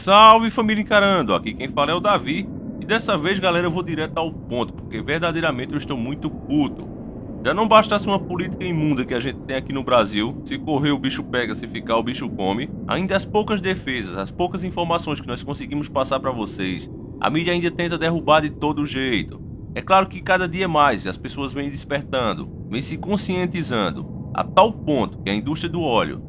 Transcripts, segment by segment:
Salve família encarando, aqui quem fala é o Davi. E dessa vez, galera, eu vou direto ao ponto, porque verdadeiramente eu estou muito puto. Já não bastasse uma política imunda que a gente tem aqui no Brasil, se correr o bicho pega, se ficar o bicho come, ainda as poucas defesas, as poucas informações que nós conseguimos passar para vocês, a mídia ainda tenta derrubar de todo jeito. É claro que cada dia mais as pessoas vêm despertando, vêm se conscientizando, a tal ponto que a indústria do óleo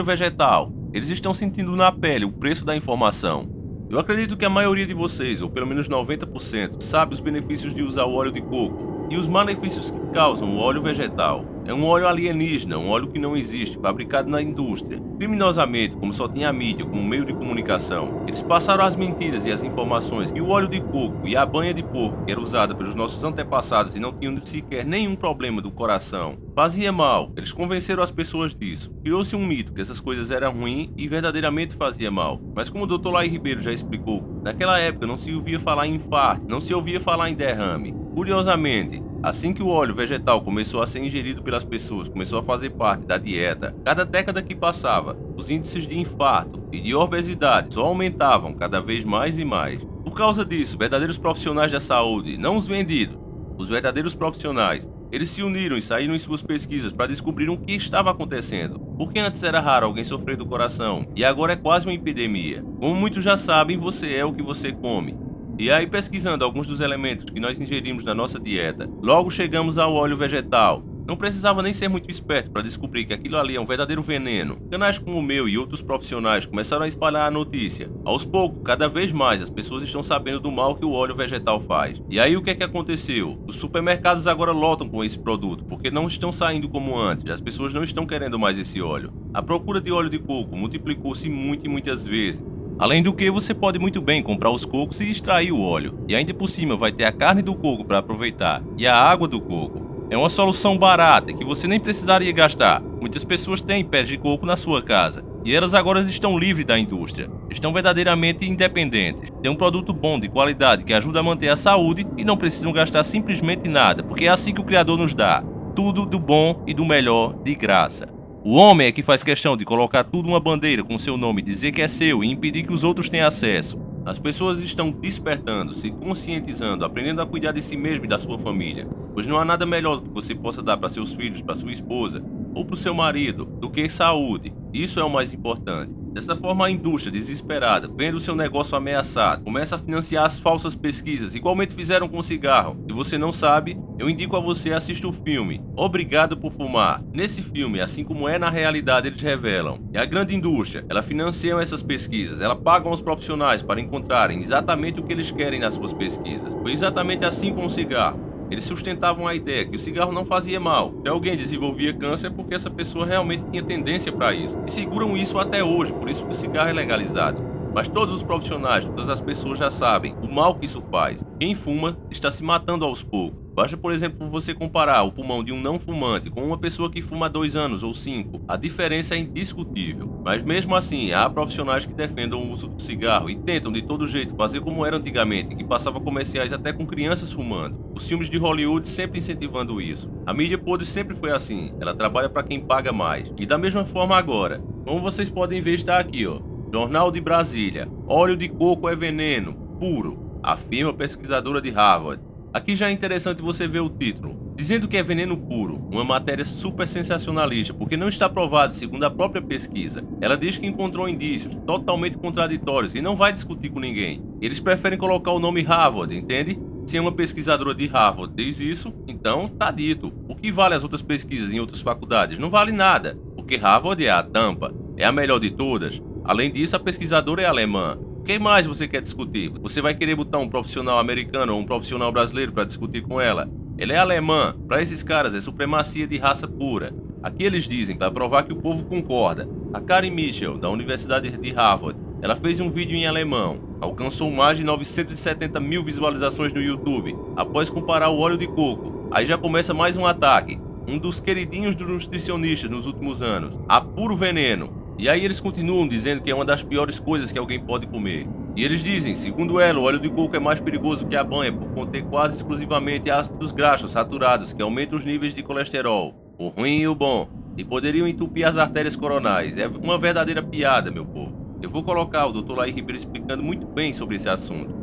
vegetal, eles estão sentindo na pele o preço da informação. Eu acredito que a maioria de vocês, ou pelo menos 90%, sabe os benefícios de usar o óleo de coco e os malefícios que causam o óleo vegetal. É um óleo alienígena, um óleo que não existe, fabricado na indústria. Criminosamente, como só tinha a mídia como meio de comunicação, eles passaram as mentiras e as informações que o óleo de coco e a banha de porco, que era usada pelos nossos antepassados e não tinham sequer nenhum problema do coração, fazia mal. Eles convenceram as pessoas disso. Criou-se um mito que essas coisas eram ruins e verdadeiramente fazia mal. Mas como o Dr. Lai Ribeiro já explicou, naquela época não se ouvia falar em infarto, não se ouvia falar em derrame. Curiosamente, assim que o óleo vegetal começou a ser ingerido pelas pessoas, começou a fazer parte da dieta, cada década que passava, os índices de infarto e de obesidade só aumentavam cada vez mais e mais. Por causa disso, verdadeiros profissionais da saúde, não os vendidos, os verdadeiros profissionais, eles se uniram e saíram em suas pesquisas para descobrir o que estava acontecendo. Porque antes era raro alguém sofrer do coração e agora é quase uma epidemia. Como muitos já sabem, você é o que você come. E aí, pesquisando alguns dos elementos que nós ingerimos na nossa dieta, logo chegamos ao óleo vegetal. Não precisava nem ser muito esperto para descobrir que aquilo ali é um verdadeiro veneno. Canais como o meu e outros profissionais começaram a espalhar a notícia. Aos poucos, cada vez mais, as pessoas estão sabendo do mal que o óleo vegetal faz. E aí o que é que aconteceu? Os supermercados agora lotam com esse produto, porque não estão saindo como antes. As pessoas não estão querendo mais esse óleo. A procura de óleo de coco multiplicou-se muitas vezes. Além do que, você pode muito bem comprar os cocos e extrair o óleo. E ainda por cima vai ter a carne do coco para aproveitar e a água do coco. É uma solução barata que você nem precisaria gastar. Muitas pessoas têm pés de coco na sua casa e elas agora estão livres da indústria. Estão verdadeiramente independentes. Tem um produto bom, de qualidade, que ajuda a manter a saúde e não precisam gastar simplesmente nada, porque é assim que o Criador nos dá. Tudo do bom e do melhor de graça. O homem é que faz questão de colocar tudo uma bandeira com seu nome, dizer que é seu e impedir que os outros tenham acesso. As pessoas estão despertando, se conscientizando, aprendendo a cuidar de si mesmo e da sua família. Pois não há nada melhor que você possa dar para seus filhos, para sua esposa ou para o seu marido do que saúde. Isso é o mais importante. Dessa forma, a indústria, desesperada, vendo o seu negócio ameaçado, começa a financiar as falsas pesquisas, igualmente fizeram com o cigarro. Se você não sabe, eu indico a você assistir o filme Obrigado por Fumar. Nesse filme, assim como é na realidade, eles revelam que a grande indústria, ela financia essas pesquisas, ela paga aos profissionais para encontrarem exatamente o que eles querem nas suas pesquisas. Foi exatamente assim com o cigarro. Eles sustentavam a ideia que o cigarro não fazia mal. Se alguém desenvolvia câncer é porque essa pessoa realmente tinha tendência para isso. E seguram isso até hoje, por isso que o cigarro é legalizado. Mas todos os profissionais, todas as pessoas já sabem o mal que isso faz. Quem fuma está se matando aos poucos. Basta, por exemplo, você comparar o pulmão de um não fumante com uma pessoa que fuma há 2 anos ou 5. A diferença é indiscutível. Mas mesmo assim, há profissionais que defendam o uso do cigarro e tentam de todo jeito fazer como era antigamente, que passava comerciais até com crianças fumando. Os filmes de Hollywood sempre incentivando isso. A mídia podre sempre foi assim. Ela trabalha para quem paga mais. E da mesma forma agora. Como vocês podem ver, está aqui, ó. Jornal de Brasília. Óleo de coco é veneno puro, afirma pesquisadora de Harvard. Aqui já é interessante você ver o título, dizendo que é veneno puro, uma matéria super sensacionalista, porque não está provado segundo a própria pesquisa. Ela diz que encontrou indícios totalmente contraditórios e não vai discutir com ninguém. Eles preferem colocar o nome Harvard, entende? Se é uma pesquisadora de Harvard diz isso, então tá dito. O que vale as outras pesquisas em outras faculdades? Não vale nada, porque Harvard é a tampa, é a melhor de todas. Além disso, a pesquisadora é alemã. Quem mais você quer discutir? Você vai querer botar um profissional americano ou um profissional brasileiro para discutir com ela? Ela é alemã. Para esses caras é supremacia de raça pura. Aqui eles dizem para provar que o povo concorda. A Karen Mitchell, da Universidade de Harvard, ela fez um vídeo em alemão. Alcançou mais de 970 mil visualizações no YouTube, após comparar o óleo de coco. Aí já começa mais um ataque. Um dos queridinhos dos nutricionistas nos últimos anos. A puro veneno. E aí eles continuam dizendo que é uma das piores coisas que alguém pode comer. E eles dizem, segundo ela, o óleo de coco é mais perigoso que a banha por conter quase exclusivamente ácidos graxos saturados que aumentam os níveis de colesterol, o ruim e o bom, e poderiam entupir as artérias coronais. É uma verdadeira piada, meu povo. Eu vou colocar o Dr. Laí Ribeiro explicando muito bem sobre esse assunto.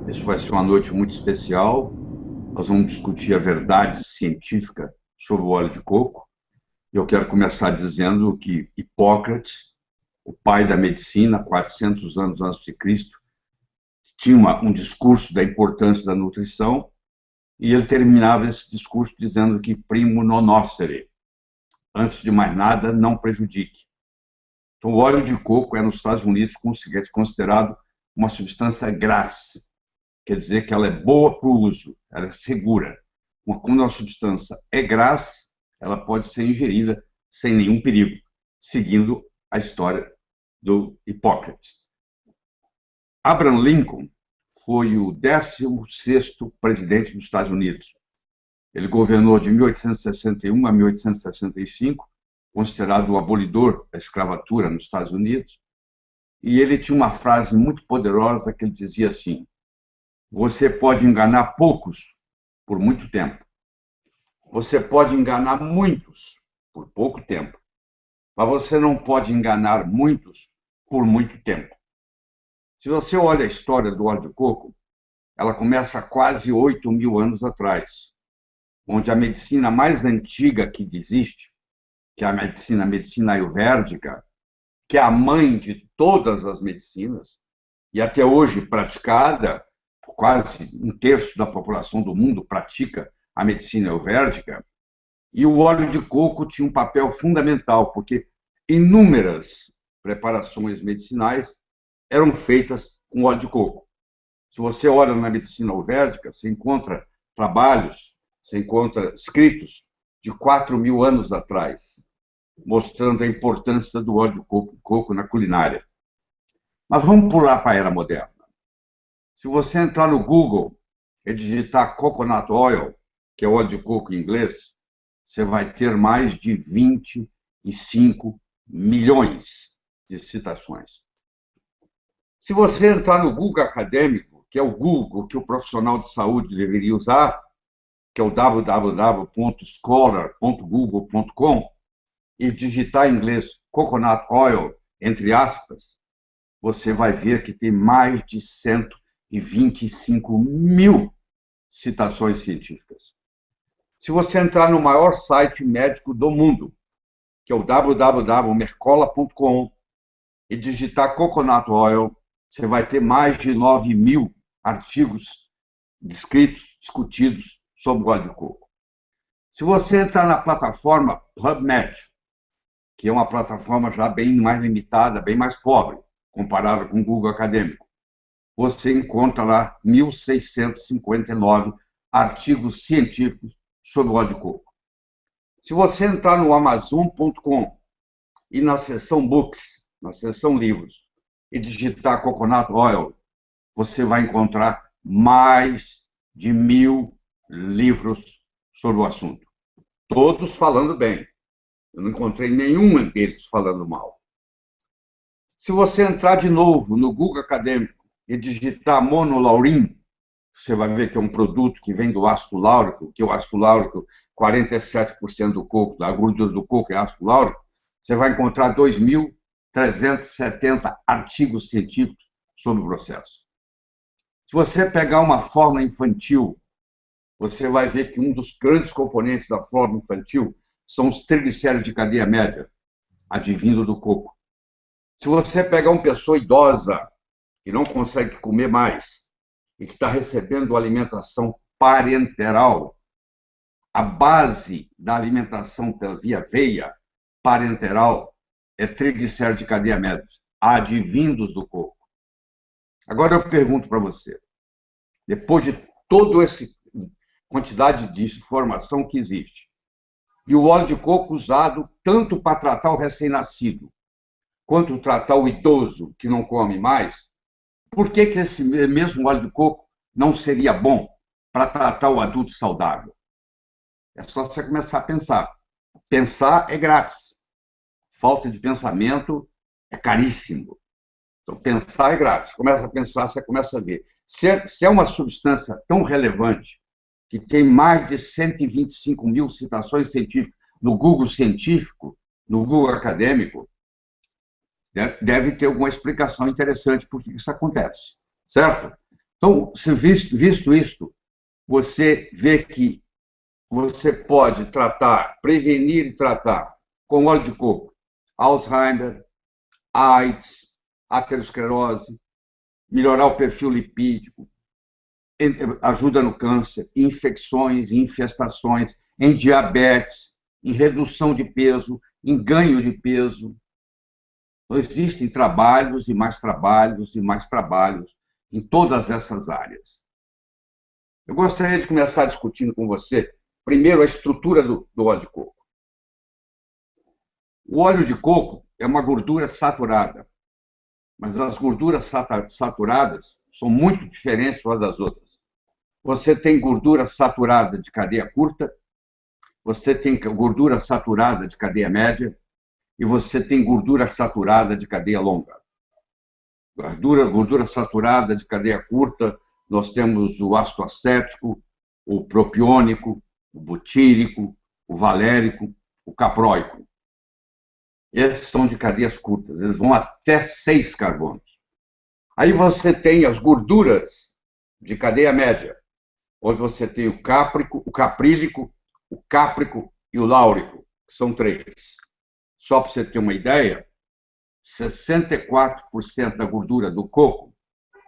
Isso vai ser uma noite muito especial. Nós vamos discutir a verdade científica sobre o óleo de coco. Eu quero começar dizendo que Hipócrates, o pai da medicina, 400 anos antes de Cristo, tinha um discurso da importância da nutrição e ele terminava esse discurso dizendo que primo non nocere, antes de mais nada, não prejudique. Então, o óleo de coco é, nos Estados Unidos, considerado uma substância grasse, quer dizer que ela é boa para o uso, ela é segura. Quando uma substância é grassa, ela pode ser ingerida sem nenhum perigo, seguindo a história do Hipócrates. Abraham Lincoln foi o 16º presidente dos Estados Unidos. Ele governou de 1861 a 1865, considerado o abolidor da escravatura nos Estados Unidos, e ele tinha uma frase muito poderosa que ele dizia assim: você pode enganar poucos por muito tempo. Você pode enganar muitos por pouco tempo. Mas você não pode enganar muitos por muito tempo. Se você olha a história do óleo de coco, ela começa há quase 8.000 anos atrás, onde a medicina mais antiga que existe, que é a medicina ayurvédica, que é a mãe de todas as medicinas, e até hoje praticada, quase um terço da população do mundo pratica a medicina ayurvédica, e o óleo de coco tinha um papel fundamental, porque inúmeras preparações medicinais eram feitas com óleo de coco. Se você olha na medicina ayurvédica, você encontra trabalhos, você encontra escritos de 4.000 anos atrás, mostrando a importância do óleo de coco na culinária. Mas vamos pular para a era moderna. Se você entrar no Google e digitar coconut oil, que é óleo de coco em inglês, você vai ter mais de 25 milhões de citações. Se você entrar no Google acadêmico, que é o Google que o profissional de saúde deveria usar, que é o www.scholar.google.com, e digitar em inglês coconut oil, entre aspas, você vai ver que tem mais de 125 mil citações científicas. Se você entrar no maior site médico do mundo, que é o www.mercola.com, e digitar coconut oil, você vai ter mais de 9.000 artigos descritos, discutidos sobre o óleo de coco. Se você entrar na plataforma PubMed, que é uma plataforma já bem mais limitada, bem mais pobre, comparada com o Google Acadêmico, você encontra lá 1.659 artigos científicos sobre o óleo de coco. Se você entrar no Amazon.com e na seção Books, na seção Livros, e digitar Coconut Oil, você vai encontrar mais de 1.000 livros sobre o assunto. Todos falando bem. Eu não encontrei nenhum deles falando mal. Se você entrar de novo no Google Acadêmico e digitar monolaurin, você vai ver que é um produto que vem do ácido láurico, que é o ácido láurico, 47% do coco, da gordura do coco é ácido láurico, você vai encontrar 2.370 artigos científicos sobre o processo. Se você pegar uma fórmula infantil, você vai ver que um dos grandes componentes da fórmula infantil são os triglicéridos de cadeia média, advindo do coco. Se você pegar uma pessoa idosa que não consegue comer mais e que está recebendo alimentação parenteral, a base da alimentação pela via veia parenteral é triglicéridos de cadeia média, advindos do coco. Agora eu pergunto para você, depois de toda essa quantidade de informação que existe, e o óleo de coco usado tanto para tratar o recém-nascido, quanto tratar o idoso que não come mais, por que esse mesmo óleo de coco não seria bom para tratar o adulto saudável? É só você começar a pensar. Pensar é grátis. Falta de pensamento é caríssimo. Então, pensar é grátis. Começa a pensar, você começa a ver. Se é uma substância tão relevante, que tem mais de 125 mil citações científicas no Google científico, no Google acadêmico, Deve ter alguma explicação interessante por que isso acontece, certo? Então, se visto isto, você vê que você pode tratar, prevenir e tratar com óleo de coco Alzheimer, AIDS, aterosclerose, melhorar o perfil lipídico, ajuda no câncer, em infecções, em infestações, em diabetes, em redução de peso, em ganho de peso. Então, existem trabalhos e mais trabalhos e mais trabalhos em todas essas áreas. Eu gostaria de começar discutindo com você, primeiro, a estrutura do óleo de coco. O óleo de coco é uma gordura saturada, mas as gorduras saturadas são muito diferentes umas das outras. Você tem gordura saturada de cadeia curta, você tem gordura saturada de cadeia média e você tem gordura saturada de cadeia longa. Gordura saturada de cadeia curta, nós temos o ácido acético, o propiônico, o butírico, o valérico, o capróico. Esses são de cadeias curtas, eles vão até 6 carbonos. Aí você tem as gorduras de cadeia média, onde você tem o cáprico, o caprílico, o cáprico e o láurico, que são 3. Só para você ter uma ideia, 64% da gordura do coco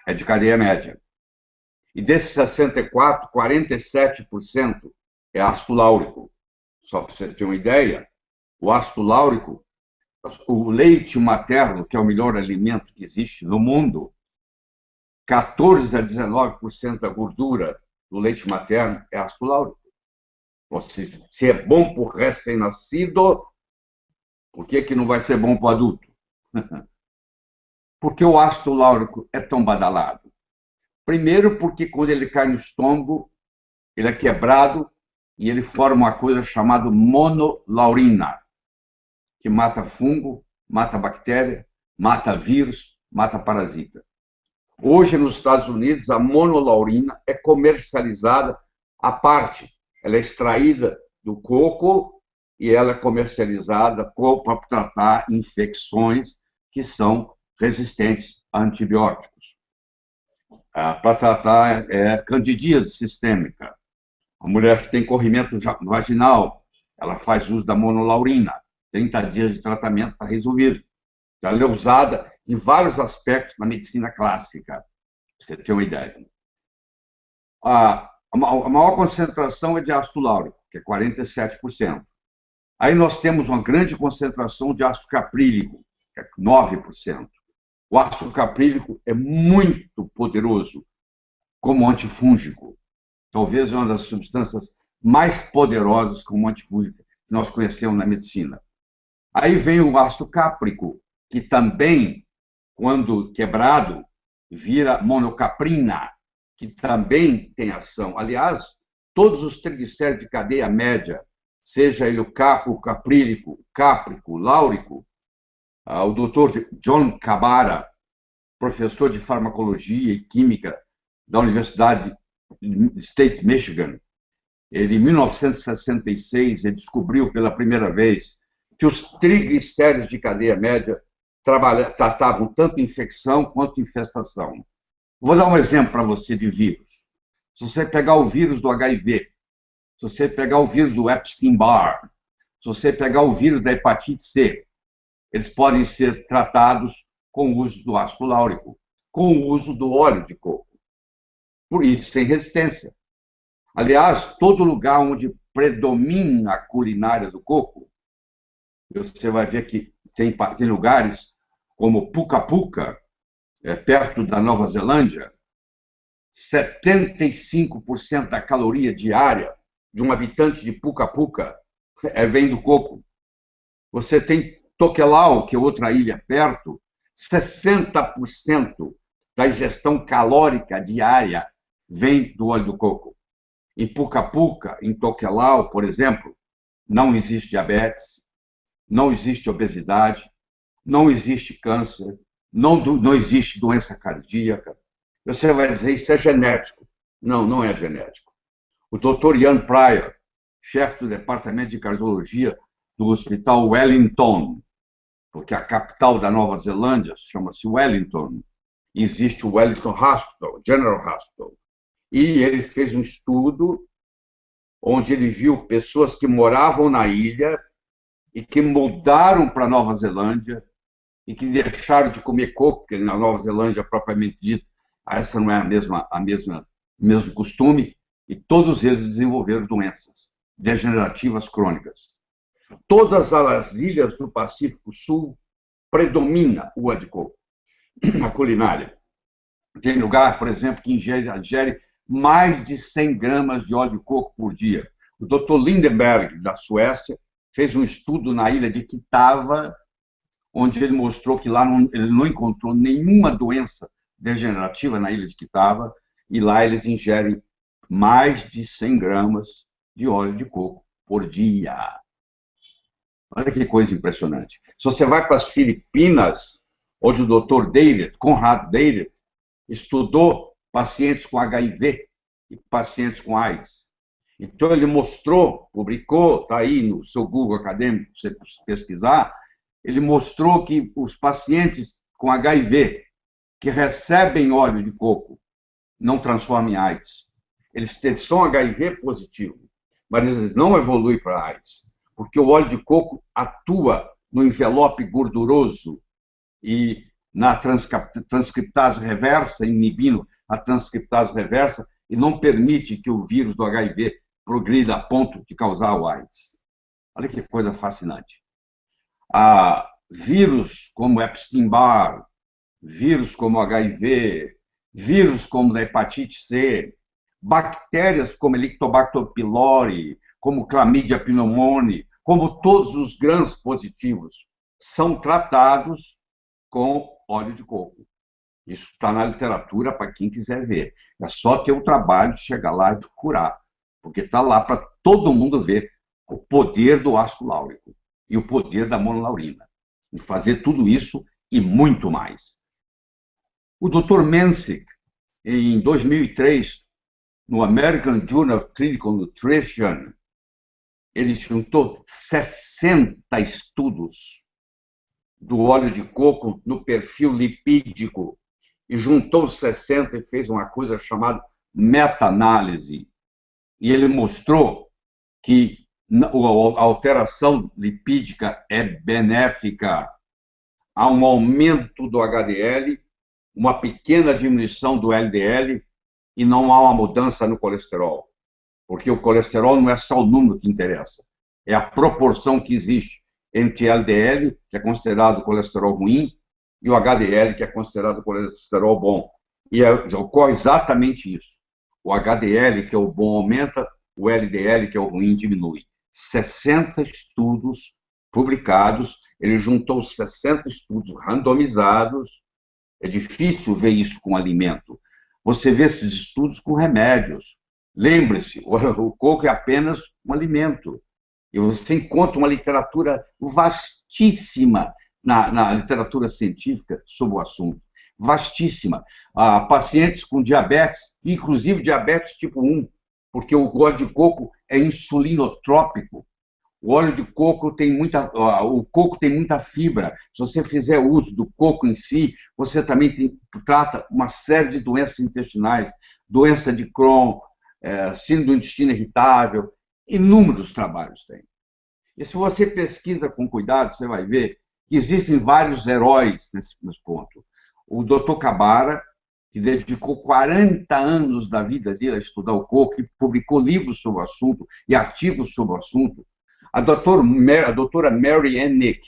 é de cadeia média. E desses 64, 47% é ácido láurico. Só para você ter uma ideia, o ácido láurico, o leite materno, que é o melhor alimento que existe no mundo, 14 a 19% da gordura do leite materno é ácido láurico. Se é bom para o recém-nascido, por que não vai ser bom para o adulto? Por que o ácido láurico é tão badalado? Primeiro, porque quando ele cai no estômago, ele é quebrado e ele forma uma coisa chamada monolaurina, que mata fungo, mata bactéria, mata vírus, mata parasita. Hoje, nos Estados Unidos, a monolaurina é comercializada à parte. Ela é extraída do coco e ela é comercializada para tratar infecções que são resistentes a antibióticos. Para tratar candidíase sistêmica. A mulher que tem corrimento vaginal, ela faz uso da monolaurina. 30 dias de tratamento está resolvido. Ela é usada em vários aspectos na medicina clássica, para você ter uma ideia. A maior concentração é de ácido láurico, que é 47%. Aí nós temos uma grande concentração de ácido caprílico, que é 9%. O ácido caprílico é muito poderoso como antifúngico. Talvez uma das substâncias mais poderosas como antifúngico que nós conhecemos na medicina. Aí vem o ácido cáprico, que também, quando quebrado, vira monocaprina, que também tem ação. Aliás, todos os triglicéridos de cadeia média, seja ele o caprílico, o cáprico, o láurico, o Dr. John Cabara, professor de farmacologia e química da Universidade State Michigan, ele, em 1966, ele descobriu pela primeira vez que os triglicéridos de cadeia média tratavam tanto infecção quanto infestação. Vou dar um exemplo para você de vírus. Se você pegar o vírus do HIV, se você pegar o vírus do Epstein-Barr, se você pegar o vírus da hepatite C, eles podem ser tratados com o uso do ácido láurico, com o uso do óleo de coco. Por isso, sem resistência. Aliás, todo lugar onde predomina a culinária do coco, você vai ver que tem lugares como Puka Puka, perto da Nova Zelândia, 75% da caloria diária de um habitante de Puka Puka vem do coco. Você tem Tokelau, que é outra ilha perto, 60% da ingestão calórica diária vem do óleo do coco. Em Puka Puka, em Tokelau, por exemplo, não existe diabetes, não existe obesidade, não existe câncer, não existe doença cardíaca. Você vai dizer, isso é genético. Não, não é genético. O Dr. Ian Pryor, chefe do departamento de cardiologia do Hospital Wellington, porque a capital da Nova Zelândia chama-se Wellington. Existe o Wellington Hospital, General Hospital. E ele fez um estudo onde ele viu pessoas que moravam na ilha e que mudaram para Nova Zelândia e que deixaram de comer coco, porque na Nova Zelândia, propriamente dito, essa não é o mesmo costume, e todos eles desenvolveram doenças degenerativas crônicas. Todas as ilhas do Pacífico Sul predomina o óleo de coco na culinária. Tem lugar, por exemplo, que ingere mais de 100 gramas de óleo de coco por dia. O Dr. Lindenberg, da Suécia, fez um estudo na ilha de Kitava, onde ele mostrou que lá ele não encontrou nenhuma doença degenerativa na ilha de Kitava, e lá eles ingerem mais de 100 gramas de óleo de coco por dia. Olha que coisa impressionante. Se você vai para as Filipinas, onde o Dr. Conrad Deiret, estudou pacientes com HIV e pacientes com AIDS. Então, ele mostrou, publicou, está aí no seu Google acadêmico, para você pesquisar, ele mostrou que os pacientes com HIV que recebem óleo de coco não transformam em AIDS. Eles são HIV positivo, mas eles não evoluem para AIDS, porque o óleo de coco atua no envelope gorduroso e na transcriptase reversa, inibindo a transcriptase reversa, e não permite que o vírus do HIV progrida a ponto de causar o AIDS. Olha que coisa fascinante. Vírus como Epstein-Barr, vírus como HIV, vírus como da hepatite C, bactérias como Helicobacter pylori, como Chlamydia pneumoniae, como todos os grãos positivos, são tratados com óleo de coco. Isso está na literatura para quem quiser ver. É só ter o trabalho de chegar lá e procurar, porque está lá para todo mundo ver o poder do ácido láurico e o poder da monolaurina, em fazer tudo isso e muito mais. O Dr. Menzik, em 2003, no American Journal of Clinical Nutrition, ele juntou 60 estudos do óleo de coco no perfil lipídico e juntou 60 e fez uma coisa chamada meta-análise. E ele mostrou que a alteração lipídica é benéfica. Há um aumento do HDL, uma pequena diminuição do LDL e não há uma mudança no colesterol. Porque o colesterol não é só o número que interessa, é a proporção que existe entre LDL, que é considerado colesterol ruim, e o HDL, que é considerado colesterol bom. E ocorre exatamente isso. O HDL, que é o bom, aumenta, o LDL, que é o ruim, diminui. 60 estudos publicados, ele juntou 60 estudos randomizados. É difícil ver isso com alimento. Você vê esses estudos com remédios. Lembre-se, o coco é apenas um alimento. E você encontra uma literatura vastíssima na literatura científica sobre o assunto. Vastíssima. Pacientes com diabetes, inclusive diabetes tipo 1, porque o óleo de coco é insulinotrópico. O óleo de coco o coco tem muita fibra. Se você fizer uso do coco em si, você também trata uma série de doenças intestinais, doença de Crohn, síndrome do intestino irritável, inúmeros trabalhos tem. E se você pesquisa com cuidado, você vai ver que existem vários heróis nesse ponto. O Dr. Kabara, que dedicou 40 anos da vida dele a estudar o coco, e publicou livros sobre o assunto e artigos sobre o assunto. A doutora Mary Enig,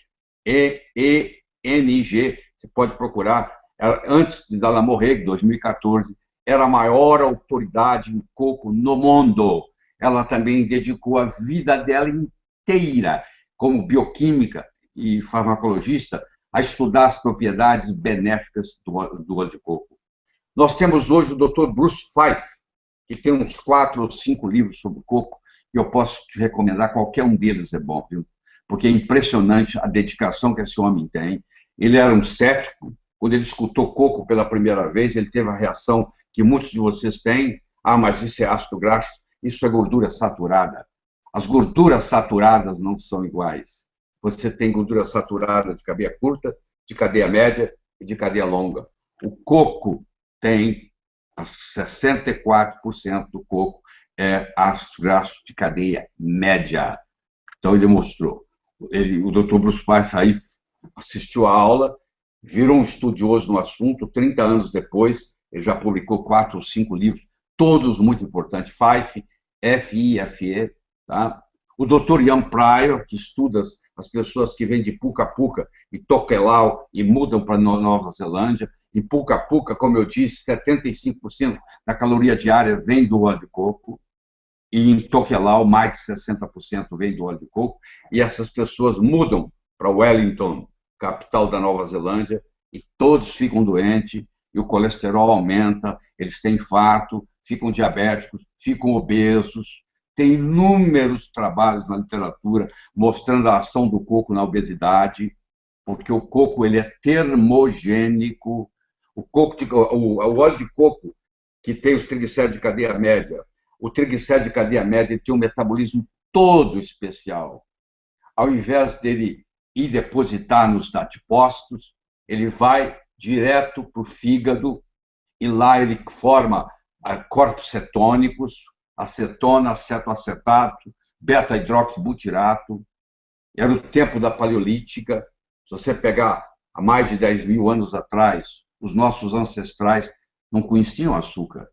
E-E-N-I-G, você pode procurar, antes de ela morrer, em 2014, era a maior autoridade em coco no mundo. Ela também dedicou a vida dela inteira, como bioquímica e farmacologista, a estudar as propriedades benéficas do óleo de coco. Nós temos hoje o Dr. Bruce Fife, que tem uns 4 ou 5 livros sobre coco, e eu posso te recomendar, qualquer um deles é bom, viu? Porque é impressionante a dedicação que esse homem tem. Ele era um cético. Quando ele escutou coco pela primeira vez, ele teve a reação que muitos de vocês têm: mas isso é ácido graxo, isso é gordura saturada. As gorduras saturadas não são iguais. você tem gordura saturada de cadeia curta, de cadeia média e de cadeia longa. O coco tem 64% do coco é ácido graxo de cadeia média. Então, ele mostrou. O Dr. Bruce Weiss aí assistiu à aula, virou um estudioso no assunto, 30 anos depois, ele já publicou 4 ou 5 livros, todos muito importantes, FIFE, F-I-F-E, tá? O Dr. Ian Pryor, que estuda as pessoas que vêm de Puka Puka e Tokelau e mudam para Nova Zelândia, e Puka Puka, como eu disse, 75% da caloria diária vem do óleo de coco, e em Tokelau, mais de 60% vem do óleo de coco, e essas pessoas mudam para Wellington, capital da Nova Zelândia, e todos ficam doentes, e o colesterol aumenta, eles têm infarto, ficam diabéticos, ficam obesos. Tem inúmeros trabalhos na literatura mostrando a ação do coco na obesidade, porque o coco ele é termogênico. O óleo de coco, que tem os triglicéridos de cadeia média, o triglicéride de cadeia média tem um metabolismo todo especial. Ao invés dele ir depositar nos adipócitos, ele vai direto para o fígado e lá ele forma corpos cetônicos, acetona, acetoacetato, beta-hidroxibutirato. Era o tempo da paleolítica. Se você pegar há mais de 10 mil anos atrás, os nossos ancestrais não conheciam açúcar,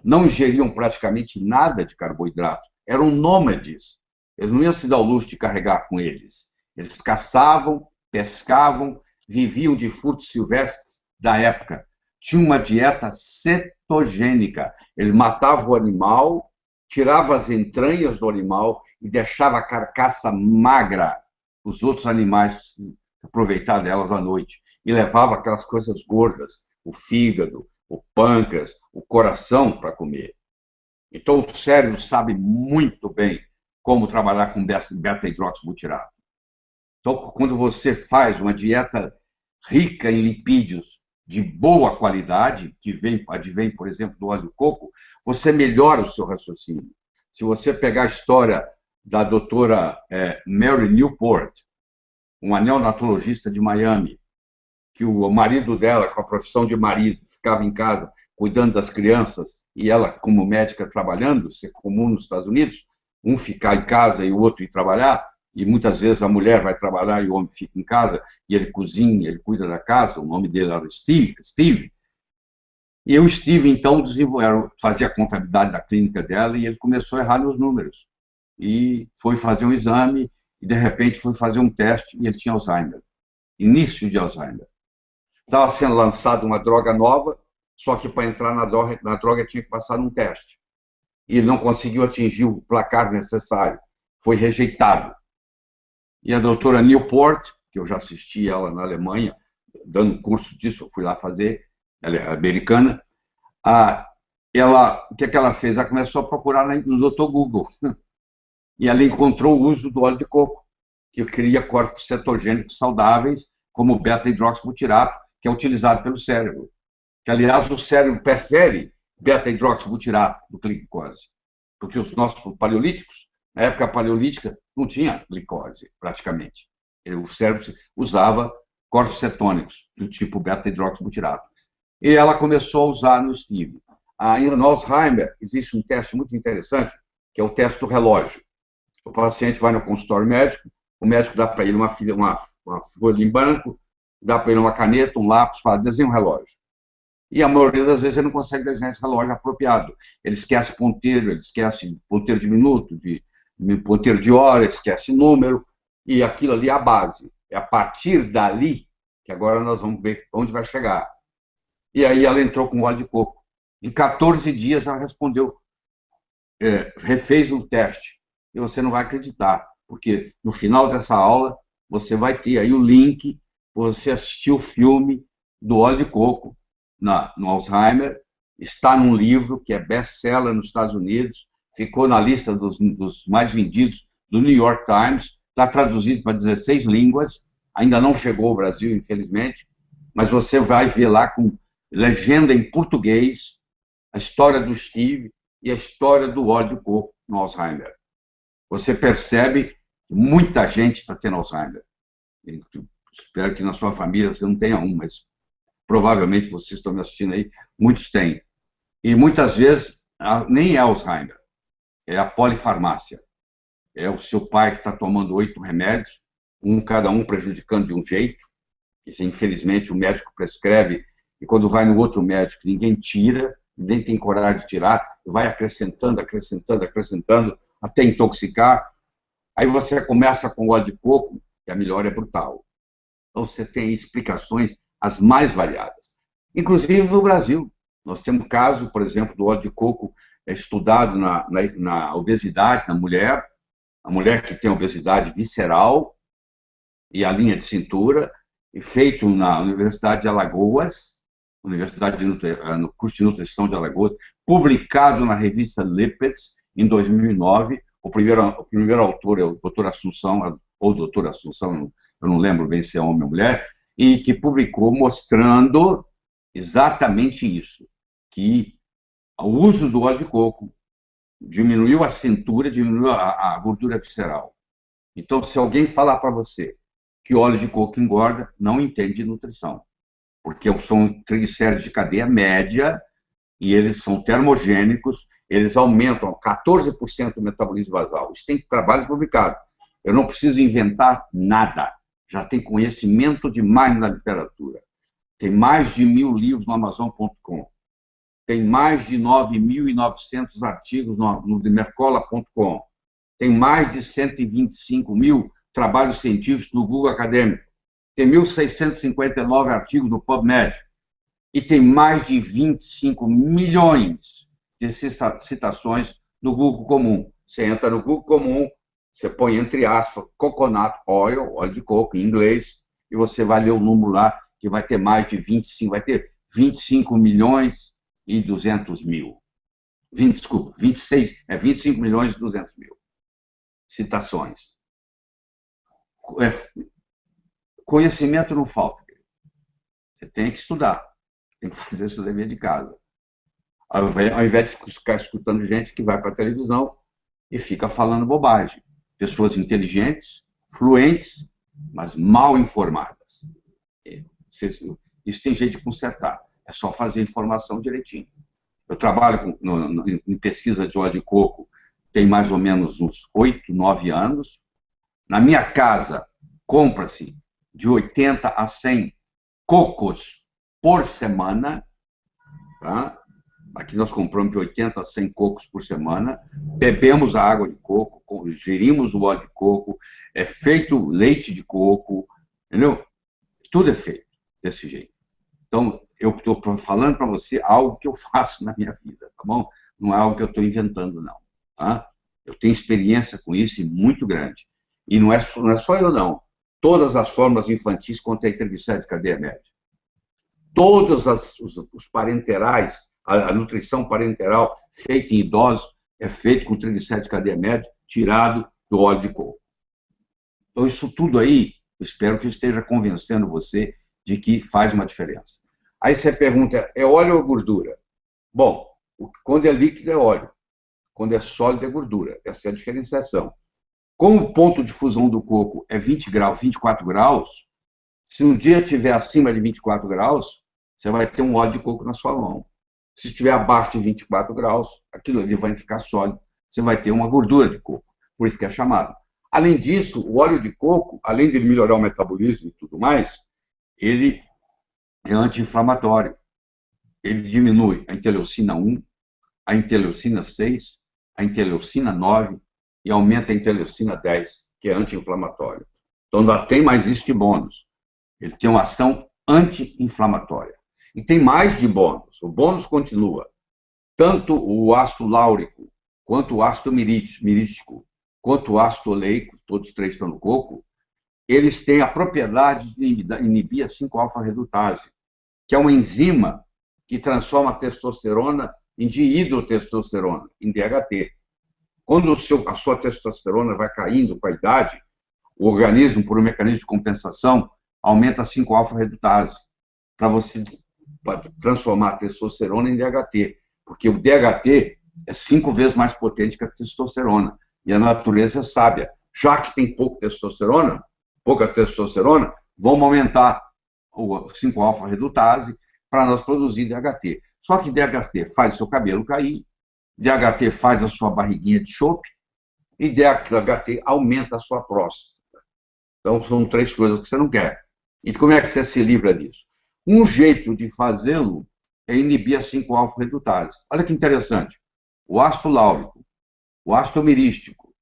não ingeriam praticamente nada de carboidrato, eram nômades. Eles não iam se dar o luxo de carregar com eles. Eles caçavam, pescavam, viviam de frutos silvestres da época. Tinha uma dieta cetogênica. Ele matava o animal, tirava as entranhas do animal e deixava a carcaça magra, os outros animais aproveitar delas à noite. E levava aquelas coisas gordas, o fígado, o pâncreas, o coração para comer. Então, o cérebro sabe muito bem como trabalhar com beta-hidroxibutirato. Então, quando você faz uma dieta rica em lipídios de boa qualidade, que advém, por exemplo, do óleo de coco, você melhora o seu raciocínio. Se você pegar a história da doutora Mary Newport, uma neonatologista de Miami, que o marido dela, com a profissão de marido, ficava em casa cuidando das crianças, e ela, como médica, trabalhando, isso é comum nos Estados Unidos, um ficar em casa e o outro ir trabalhar, e muitas vezes a mulher vai trabalhar e o homem fica em casa, e ele cozinha, ele cuida da casa, o nome dele era Steve. E o Steve, então, fazia a contabilidade da clínica dela, e ele começou a errar nos números. E foi fazer um exame, e de repente foi fazer um teste, e ele tinha Alzheimer. Início de Alzheimer. Estava sendo lançada uma droga nova, só que para entrar na droga tinha que passar num teste. E ele não conseguiu atingir o placar necessário. Foi rejeitado. E a doutora Newport, que eu já assisti ela na Alemanha, dando curso disso, eu fui lá fazer, ela é americana, o que ela fez? Ela começou a procurar no Dr. Google. E ela encontrou o uso do óleo de coco, que cria corpos cetogênicos saudáveis, como o beta-hidroxibutirato, que é utilizado pelo cérebro. Que, aliás, o cérebro prefere beta-hidroxibutirato do que glicose. Porque os nossos paleolíticos, na época paleolítica, não tinha glicose, praticamente. O cérebro usava corpos cetônicos, do tipo beta-hidroxibutirato. E ela começou a usar no Steve. No Alzheimer, existe um teste muito interessante, que é o teste do relógio. O paciente vai no consultório médico, o médico dá para ele uma folha em branco, dá para ele uma caneta, um lápis, fala, desenha um relógio. E a maioria das vezes ele não consegue desenhar esse relógio apropriado. Ele esquece ponteiro, ele esquece ponteiro de minuto, ponteiro de hora, esquece número, e aquilo ali é a base. É a partir dali que agora nós vamos ver onde vai chegar. E aí ela entrou com óleo de coco. Em 14 dias ela respondeu, refez o teste. E você não vai acreditar, porque no final dessa aula você vai ter aí o link, você assistiu o filme do óleo de coco no Alzheimer, está num livro que é best-seller nos Estados Unidos, ficou na lista dos mais vendidos do New York Times, está traduzido para 16 línguas, ainda não chegou ao Brasil, infelizmente, mas você vai ver lá com legenda em português a história do Steve e a história do óleo de coco no Alzheimer. Você percebe Muita gente está tendo Alzheimer. Espero que na sua família você não tenha um, mas provavelmente vocês estão me assistindo aí, muitos têm. E muitas vezes nem é Alzheimer, é a polifarmácia. É o seu pai que está tomando 8 remédios, cada um prejudicando de um jeito, que infelizmente o médico prescreve, e quando vai no outro médico, ninguém tira, ninguém tem coragem de tirar, vai acrescentando, acrescentando, acrescentando, até intoxicar. Aí você começa com óleo de coco, e a melhora é brutal. Então você tem explicações as mais variadas. Inclusive no Brasil. Nós temos caso, por exemplo, do óleo de coco estudado na obesidade, na mulher, a mulher que tem obesidade visceral e a linha de cintura, e feito na Universidade de Alagoas, no curso de nutrição de Alagoas, publicado na revista Lipids, em 2009. O primeiro autor é o doutor Assunção, ou doutora Assunção, eu não lembro bem se é homem ou mulher, e que publicou mostrando exatamente isso, que o uso do óleo de coco diminuiu a cintura, diminuiu a gordura visceral. Então, se alguém falar para você que óleo de coco engorda, não entende nutrição, porque são triglicéridos de cadeia média e eles são termogênicos, eles aumentam 14% do metabolismo basal. Isso tem trabalho publicado. Eu não preciso inventar nada. Já tem conhecimento demais na literatura. Tem mais de 1000 livros no Amazon.com. Tem mais de 9.900 artigos no Mercola.com. Tem mais de 125 mil trabalhos científicos no Google Acadêmico. Tem 1.659 artigos no PubMed. E tem mais de 25 milhões de citações no Google Comum. Você entra no Google Comum, você põe entre aspas, coconut oil, óleo de coco em inglês, e você vai ler o número lá, que vai ter mais de 25, vai ter 25 milhões e 200 mil. 25 milhões e 200 mil citações. Conhecimento não falta. Você tem que estudar, tem que fazer seu dever de casa. Ao invés de ficar escutando gente que vai para a televisão e fica falando bobagem. Pessoas inteligentes, fluentes, mas mal informadas. Isso tem jeito de consertar. É só fazer a informação direitinho. Eu trabalho em pesquisa de óleo de coco tem mais ou menos uns 8, 9 anos. Na minha casa, compra-se de 80 a 100 cocos por semana. Tá? Aqui nós compramos de 80 a 100 cocos por semana. Bebemos a água de coco, gerimos o óleo de coco, é feito leite de coco, entendeu? Tudo é feito desse jeito. Então, eu estou falando para você algo que eu faço na minha vida, tá bom? Não é algo que eu estou inventando, não. Tá? Eu tenho experiência com isso e muito grande. E não é só eu, não. Todas as formas infantis contêm triglicéridos de cadeia média. Todos os parenterais, a nutrição parenteral feita em idosos é feita com triglicéridos de cadeia média, tirado do óleo de coco. Então, isso tudo aí, eu espero que eu esteja convencendo você de que faz uma diferença. Aí você pergunta, é óleo ou gordura? Bom, quando é líquido é óleo, quando é sólido é gordura. Essa é a diferenciação. Como o ponto de fusão do coco é 20 graus, 24 graus, se um dia estiver acima de 24 graus, você vai ter um óleo de coco na sua mão. Se estiver abaixo de 24 graus, aquilo ali vai ficar sólido, você vai ter uma gordura de coco. Por isso que é chamado. Além disso, o óleo de coco, além de melhorar o metabolismo e tudo mais, ele é anti-inflamatório. Ele diminui a interleucina 1, a interleucina 6, a interleucina 9 e aumenta a interleucina 10, que é anti-inflamatório. Então, ainda tem mais isso de bônus. Ele tem uma ação anti-inflamatória. E tem mais de bônus. O bônus continua. Tanto o ácido láurico, quanto o ácido mirístico, quanto o ácido oleico, todos os três estão no coco, eles têm a propriedade de inibir a 5-alfa-redutase, que é uma enzima que transforma a testosterona em dihidrotestosterona, em DHT. Quando a sua testosterona vai caindo com a idade, o organismo, por um mecanismo de compensação, aumenta a 5-alfa-redutase, para você transformar a testosterona em DHT, porque o DHT é 5 vezes mais potente que a testosterona, e a natureza é sábia, Já que tem pouca testosterona, vamos aumentar o 5-alfa-redutase para nós produzir DHT. Só que DHT faz o seu cabelo cair, DHT faz a sua barriguinha de chope e DHT aumenta a sua próstata. Então, são 3 coisas que você não quer. E como é que você se livra disso? Um jeito de fazê-lo é inibir a 5-alfa-redutase. Olha que interessante. O ácido láurico, o ácido mirístico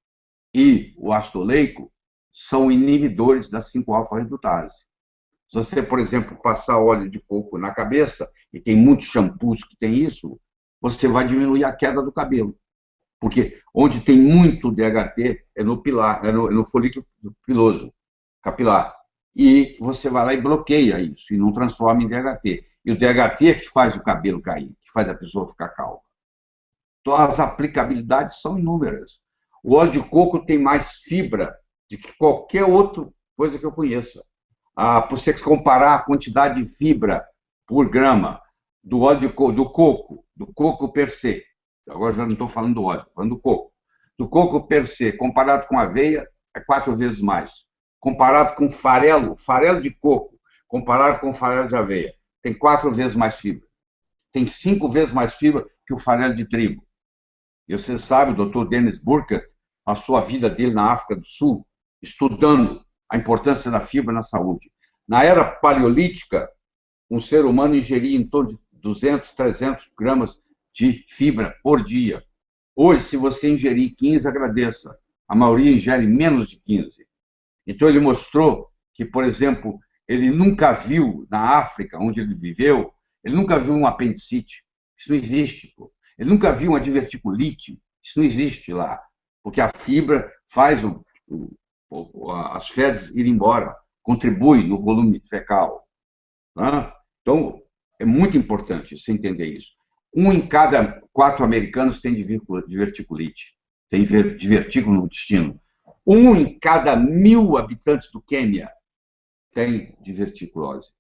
e o ácido oleico são inibidores da 5-alfa-redutase. Se você, por exemplo, passar óleo de coco na cabeça, e tem muitos shampoos que tem isso, você vai diminuir a queda do cabelo. Porque onde tem muito DHT é no pilar, é no folículo piloso, capilar. E você vai lá e bloqueia isso, e não transforma em DHT. E o DHT é que faz o cabelo cair, que faz a pessoa ficar calva. Então, as aplicabilidades são inúmeras. O óleo de coco tem mais fibra do que qualquer outra coisa que eu conheça. Para você comparar a quantidade de fibra por grama do óleo do coco per se, agora já não estou falando do óleo, estou falando do coco. Do coco per se, comparado com aveia, é 4 vezes mais. Comparado com farelo de coco, comparado com farelo de aveia, tem 4 vezes mais fibra. Tem 5 vezes mais fibra que o farelo de trigo. E você sabe, o Dr. Dennis Burkert, a sua vida dele na África do Sul, estudando a importância da fibra na saúde. Na era paleolítica, um ser humano ingeria em torno de 200, 300 gramas de fibra por dia. Hoje, se você ingerir 15, agradeça. A maioria ingere menos de 15. Então, ele mostrou que, por exemplo, ele nunca viu, na África, onde ele viveu, ele nunca viu um apendicite. Isso não existe. Pô. Ele nunca viu uma diverticulite. Isso não existe lá. Porque a fibra faz as fezes ir embora, contribui no volume fecal. Tá? Então, é muito importante você entender isso. 1 em cada 4 americanos tem diverticulite, tem divertículo no intestino. 1 em cada 1.000 habitantes do Quênia tem diverticulose.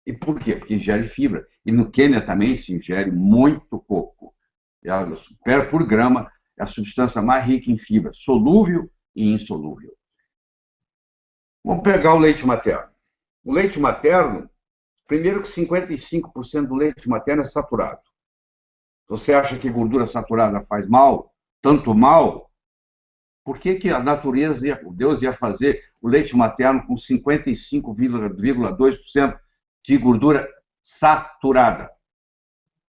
E por quê? Porque ingere fibra. E no Quênia também se ingere muito coco. Por grama, é a substância mais rica em fibra, solúvel e insolúvel. Vamos pegar o leite materno. O leite materno, primeiro que 55% do leite materno é saturado. Você acha que gordura saturada faz mal? Tanto mal? Por que a natureza, Deus ia fazer o leite materno com 55,2% de gordura saturada?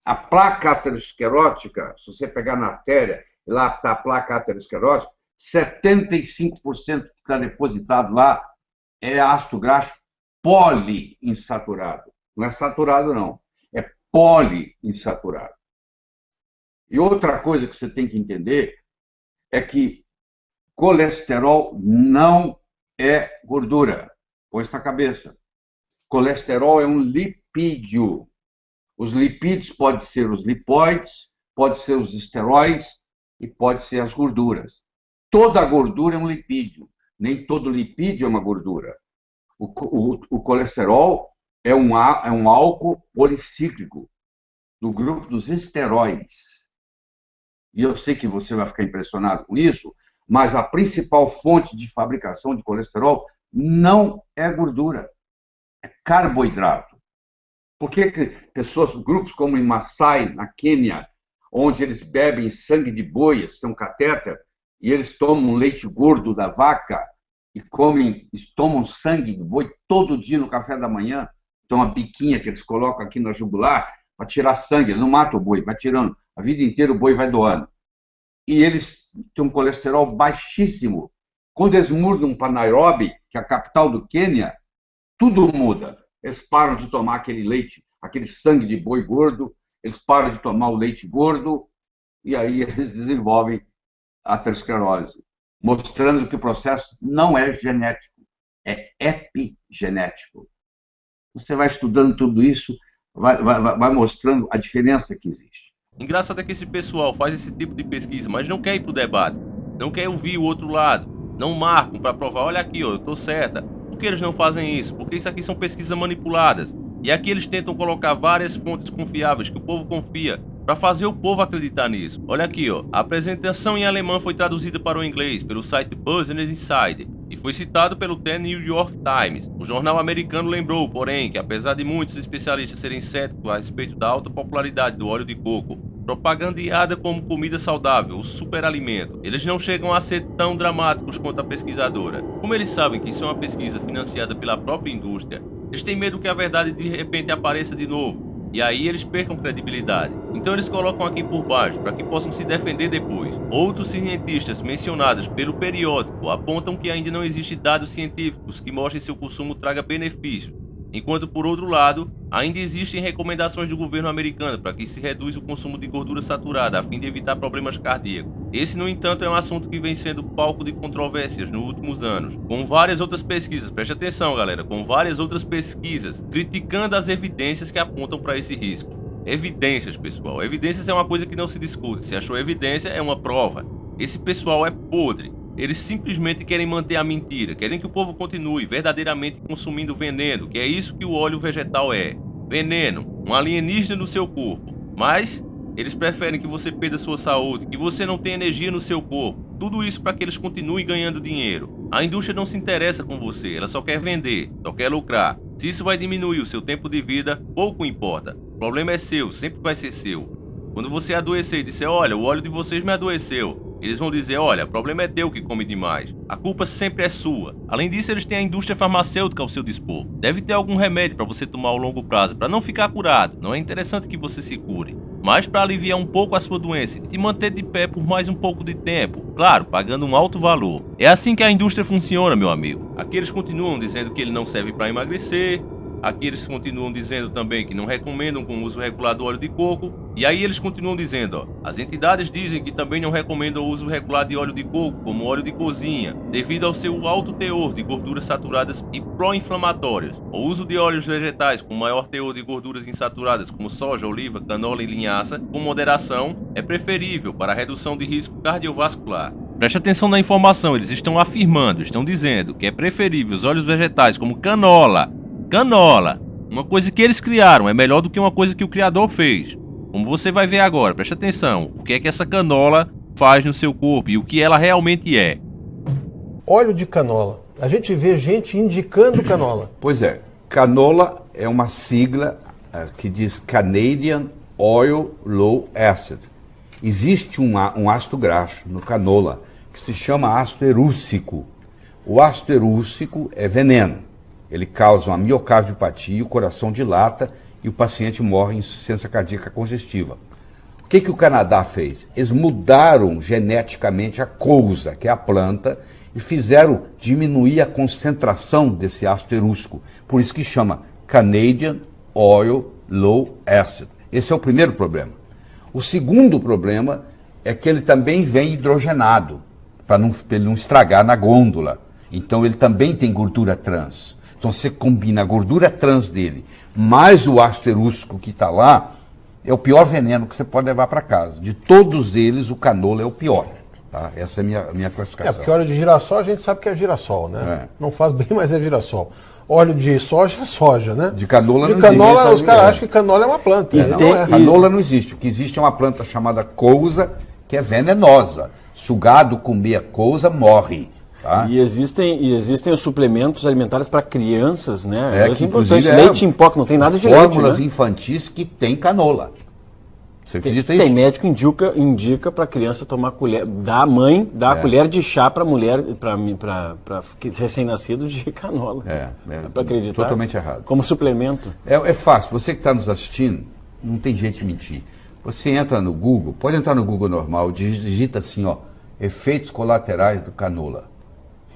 A placa aterosclerótica, se você pegar na artéria, lá está a placa aterosclerótica, 75% que está depositado lá é ácido graxo poliinsaturado. Não é saturado, não. É poliinsaturado. E outra coisa que você tem que entender é que colesterol não é gordura. Põe isso na cabeça. Colesterol é um lipídio. Os lipídios podem ser os lipóides, pode ser os esteróides e pode ser as gorduras. Toda gordura é um lipídio. Nem todo lipídio é uma gordura. O colesterol é um álcool policíclico do grupo dos esteróides. E eu sei que você vai ficar impressionado com isso, mas a principal fonte de fabricação de colesterol não é gordura, é carboidrato. Por que grupos como em Maasai, na Quênia, onde eles bebem sangue de boi, eles têm um catéter, e eles tomam leite gordo da vaca, e tomam sangue de boi todo dia no café da manhã, então uma biquinha que eles colocam aqui na jugular para tirar sangue, ele não mata o boi, vai tirando, a vida inteira o boi vai doando. E eles têm um colesterol baixíssimo. Quando eles mudam para Nairobi, que é a capital do Quênia, tudo muda. Eles param de tomar aquele leite, aquele sangue de boi gordo, eles param de tomar o leite gordo, e aí eles desenvolvem a aterosclerose, mostrando que o processo não é genético, é epigenético. Você vai estudando tudo isso, vai mostrando a diferença que existe. Engraçado é que esse pessoal faz esse tipo de pesquisa, mas não quer ir pro debate, não quer ouvir o outro lado, não marcam para provar, olha aqui, ó, eu tô certa. Por que eles não fazem isso? Porque isso aqui são pesquisas manipuladas. E aqui eles tentam colocar várias fontes confiáveis que o povo confia. para fazer o povo acreditar nisso. Olha aqui, ó. A apresentação em alemão foi traduzida para o inglês pelo site Business Insider e foi citado pelo The New York Times. O jornal americano lembrou, porém, que apesar de muitos especialistas serem céticos a respeito da alta popularidade do óleo de coco, propagandeada como comida saudável, o superalimento, eles não chegam a ser tão dramáticos quanto a pesquisadora. Como eles sabem que isso é uma pesquisa financiada pela própria indústria, eles têm medo que a verdade de repente apareça de novo, e aí eles percam credibilidade. Então eles colocam aqui por baixo, para que possam se defender depois. Outros cientistas mencionados pelo periódico apontam que ainda não existem dados científicos que mostrem se o consumo traga benefícios, enquanto por outro lado, ainda existem recomendações do governo americano para que se reduza o consumo de gordura saturada a fim de evitar problemas cardíacos. Esse, no entanto, é um assunto que vem sendo palco de controvérsias nos últimos anos, com várias outras pesquisas, preste atenção galera, com várias outras pesquisas criticando as evidências que apontam para esse risco. Evidências, pessoal, evidências é uma coisa que não se discute, se achou evidência é uma prova. Esse pessoal é podre. Eles simplesmente querem manter a mentira, querem que o povo continue verdadeiramente consumindo veneno, que é isso que o óleo vegetal é. Veneno, um alienígena no seu corpo. Mas eles preferem que você perda sua saúde, que você não tenha energia no seu corpo. Tudo isso para que eles continuem ganhando dinheiro. A indústria não se interessa com você, ela só quer vender, só quer lucrar. Se isso vai diminuir o seu tempo de vida, pouco importa. O problema é seu, sempre vai ser seu. Quando você adoecer e disser, olha, o óleo de vocês me adoeceu, eles vão dizer, olha, o problema é teu que come demais. A culpa sempre é sua. Além disso, eles têm a indústria farmacêutica ao seu dispor. Deve ter algum remédio para você tomar ao longo prazo, para não ficar curado. Não é interessante que você se cure, mas para aliviar um pouco a sua doença e te manter de pé por mais um pouco de tempo. Claro, pagando um alto valor. É assim que a indústria funciona, meu amigo. Aqui eles continuam dizendo que ele não serve para emagrecer. Aqui eles continuam dizendo também que não recomendam com o uso regular do óleo de coco. E aí eles continuam dizendo, ó, as entidades dizem que também não recomendam o uso regular de óleo de coco como óleo de cozinha, devido ao seu alto teor de gorduras saturadas e pró-inflamatórias. O uso de óleos vegetais com maior teor de gorduras insaturadas como soja, oliva, canola e linhaça, com moderação, é preferível para a redução de risco cardiovascular. Preste atenção na informação, eles estão afirmando, estão dizendo que é preferível os óleos vegetais como canola, uma coisa que eles criaram, é melhor do que uma coisa que o criador fez. Como você vai ver agora, preste atenção, o que é que essa canola faz no seu corpo e o que ela realmente é. Óleo de canola. A gente vê gente indicando canola. Pois é, canola é uma sigla que diz Canadian Oil Low Acid. Existe um ácido graxo no canola que se chama ácido erúcico. O ácido erúcico é veneno. Ele causa uma miocardiopatia, o coração dilata e o paciente morre em insuficiência cardíaca congestiva. O que o Canadá fez? Eles mudaram geneticamente a cousa, que é a planta, e fizeram diminuir a concentração desse ácido erúcico. Por isso que chama Canadian Oil Low Acid. Esse é o primeiro problema. O segundo problema é que ele também vem hidrogenado, para ele não estragar na gôndola. Então ele também tem gordura trans. Então você combina a gordura trans dele, mais o ácido erúcico que está lá, é o pior veneno que você pode levar para casa. De todos eles, o canola é o pior. Tá? Essa é a minha classificação. Porque óleo de girassol a gente sabe que é girassol, né? É. Não faz bem, mas é girassol. Óleo de soja é soja, né? De canola não existe. De canola, os caras acham que canola é uma planta. Não é. Canola não existe. O que existe é uma planta chamada cousa, que é venenosa. Sugado, comer a cousa, morre. Tá? E existem os suplementos alimentares para crianças, né? Inclusive leite em pó, que não tem nada de leite, fórmulas infantis que tem canola. Você acredita nisso? Tem médico que indica para a criança tomar colher, a mãe dá a colher de chá para mulher, para recém-nascidos de canola. Para acreditar. Totalmente errado. Como suplemento. É fácil. Você que está nos assistindo, não tem jeito de mentir. Você entra no Google, pode entrar no Google normal, digita assim, ó, efeitos colaterais do canola.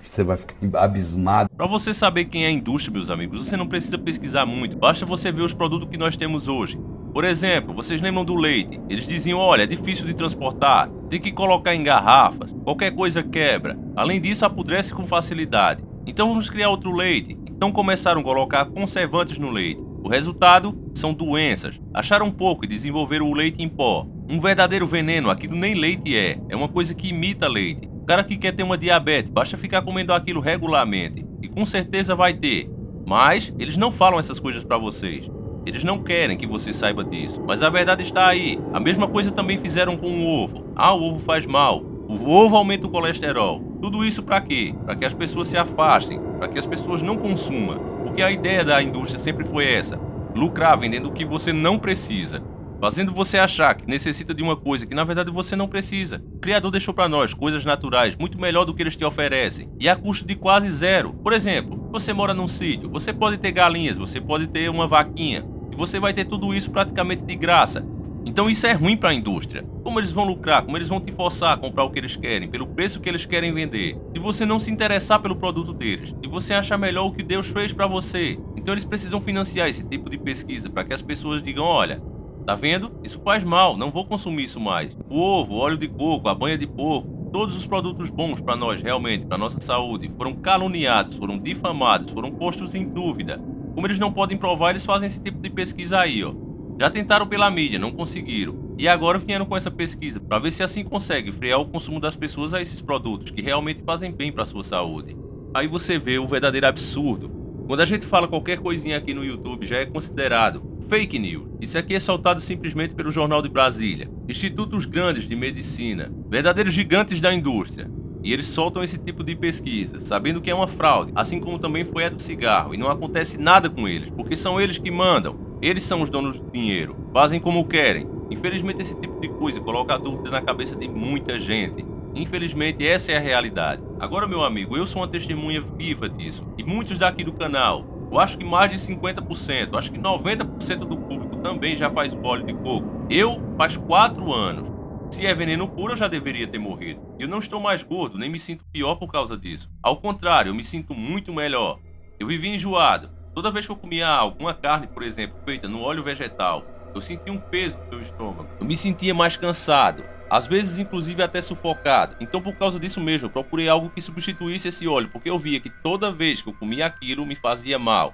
Você vai ficar abismado. Para você saber quem é a indústria, meus amigos, você não precisa pesquisar muito, basta você ver os produtos que nós temos hoje. Por exemplo, vocês lembram do leite? Eles diziam, olha, é difícil de transportar, tem que colocar em garrafas, qualquer coisa quebra. Além disso, apodrece com facilidade. Então vamos criar outro leite. Então começaram a colocar conservantes no leite. O resultado são doenças. Acharam pouco e desenvolveram o leite em pó. Um verdadeiro veneno, aquilo nem leite é uma coisa que imita leite. O cara que quer ter uma diabetes, basta ficar comendo aquilo regularmente. E com certeza vai ter. Mas eles não falam essas coisas para vocês. Eles não querem que você saiba disso, mas a verdade está aí. A mesma coisa também fizeram com o ovo. O ovo faz mal. O ovo aumenta o colesterol. Tudo isso para quê? Para que as pessoas se afastem, para que as pessoas não consumam. Porque a ideia da indústria sempre foi essa: lucrar vendendo o que você não precisa, fazendo você achar que necessita de uma coisa que na verdade você não precisa. O Criador deixou para nós coisas naturais, muito melhor do que eles te oferecem, e a custo de quase zero. Por exemplo, você mora num sítio, você pode ter galinhas, você pode ter uma vaquinha, e você vai ter tudo isso praticamente de graça. Então isso é ruim para a indústria. Como eles vão lucrar, como eles vão te forçar a comprar o que eles querem, pelo preço que eles querem vender, se você não se interessar pelo produto deles, se você achar melhor o que Deus fez para você. Então eles precisam financiar esse tipo de pesquisa para que as pessoas digam: olha, tá vendo? Isso faz mal, não vou consumir isso mais. O ovo, o óleo de coco, a banha de porco, todos os produtos bons para nós realmente, para nossa saúde, foram caluniados, foram difamados, foram postos em dúvida. Como eles não podem provar, eles fazem esse tipo de pesquisa aí, ó. Já tentaram pela mídia, não conseguiram. E agora vieram com essa pesquisa para ver se assim consegue frear o consumo das pessoas a esses produtos que realmente fazem bem para a sua saúde. Aí você vê o verdadeiro absurdo. Quando a gente fala qualquer coisinha aqui no YouTube, já é considerado fake news. Isso aqui é soltado simplesmente pelo Jornal de Brasília, institutos grandes de medicina, verdadeiros gigantes da indústria. E eles soltam esse tipo de pesquisa, sabendo que é uma fraude, assim como também foi a do cigarro, e não acontece nada com eles, porque são eles que mandam. Eles são os donos do dinheiro, fazem como querem. Infelizmente esse tipo de coisa coloca a dúvida na cabeça de muita gente. Infelizmente essa é a realidade. Agora, meu amigo, eu sou uma testemunha viva disso. E muitos daqui do canal, eu acho que mais de 50%, acho que 90% do público também já faz óleo de coco. Eu faz 4 anos. Se é veneno puro, eu já deveria ter morrido. Eu não estou mais gordo, nem me sinto pior por causa disso. Ao contrário, eu me sinto muito melhor. Eu vivi enjoado. Toda vez que eu comia alguma carne, por exemplo, feita no óleo vegetal, eu sentia um peso no meu estômago. Eu me sentia mais cansado, às vezes inclusive até sufocado. Então por causa disso mesmo, eu procurei algo que substituísse esse óleo, porque eu via que toda vez que eu comia aquilo me fazia mal.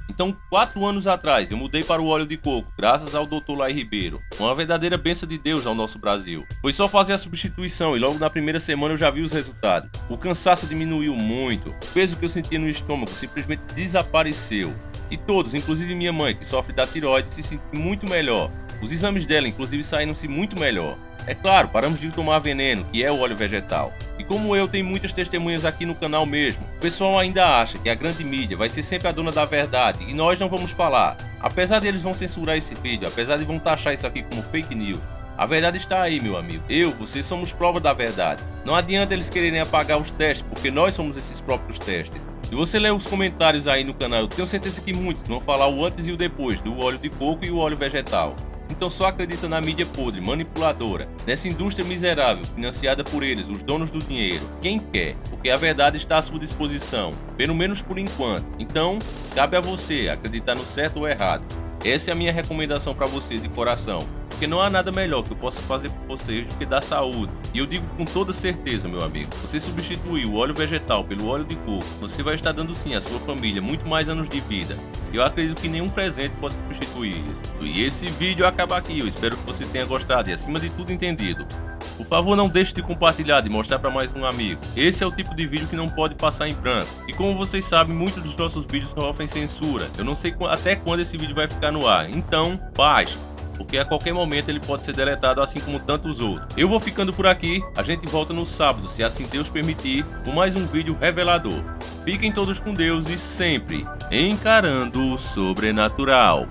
Então 4 anos atrás eu mudei para o óleo de coco, graças ao Dr. Lai Ribeiro. Uma verdadeira bênção de Deus ao nosso Brasil. Foi só fazer a substituição e logo na primeira semana eu já vi os resultados. O cansaço diminuiu muito, o peso que eu sentia no estômago simplesmente desapareceu. E todos, inclusive minha mãe, que sofre da tireoide, se sentiu muito melhor. Os exames dela inclusive saíram-se muito melhor. É claro, paramos de tomar veneno, que é o óleo vegetal. E como eu, tem muitas testemunhas aqui no canal mesmo. O pessoal ainda acha que a grande mídia vai ser sempre a dona da verdade e nós não vamos falar. Apesar de eles vão censurar esse vídeo, apesar de vão taxar isso aqui como fake news, a verdade está aí, meu amigo. Você somos prova da verdade. Não adianta eles quererem apagar os testes, porque nós somos esses próprios testes. Se você ler os comentários aí no canal, eu tenho certeza que muitos vão falar o antes e o depois do óleo de coco e o óleo vegetal. Então só acredita na mídia podre, manipuladora, nessa indústria miserável, financiada por eles, os donos do dinheiro, quem quer, porque a verdade está à sua disposição, pelo menos por enquanto. Então, cabe a você acreditar no certo ou errado. Essa é a minha recomendação para você de coração, porque não há nada melhor que eu possa fazer por vocês do que dar saúde. E eu digo com toda certeza, meu amigo, você substituir o óleo vegetal pelo óleo de coco, você vai estar dando sim à sua família muito mais anos de vida. Eu acredito que nenhum presente pode substituir isso. E esse vídeo acaba aqui, eu espero que você tenha gostado e acima de tudo entendido. Por favor, não deixe de compartilhar e mostrar para mais um amigo. Esse é o tipo de vídeo que não pode passar em branco. E como vocês sabem, muitos dos nossos vídeos sofrem censura. Eu não sei até quando esse vídeo vai ficar no ar. Então, baixe, porque a qualquer momento ele pode ser deletado, assim como tantos outros. Eu vou ficando por aqui. A gente volta no sábado, se assim Deus permitir, com mais um vídeo revelador. Fiquem todos com Deus e sempre encarando o sobrenatural.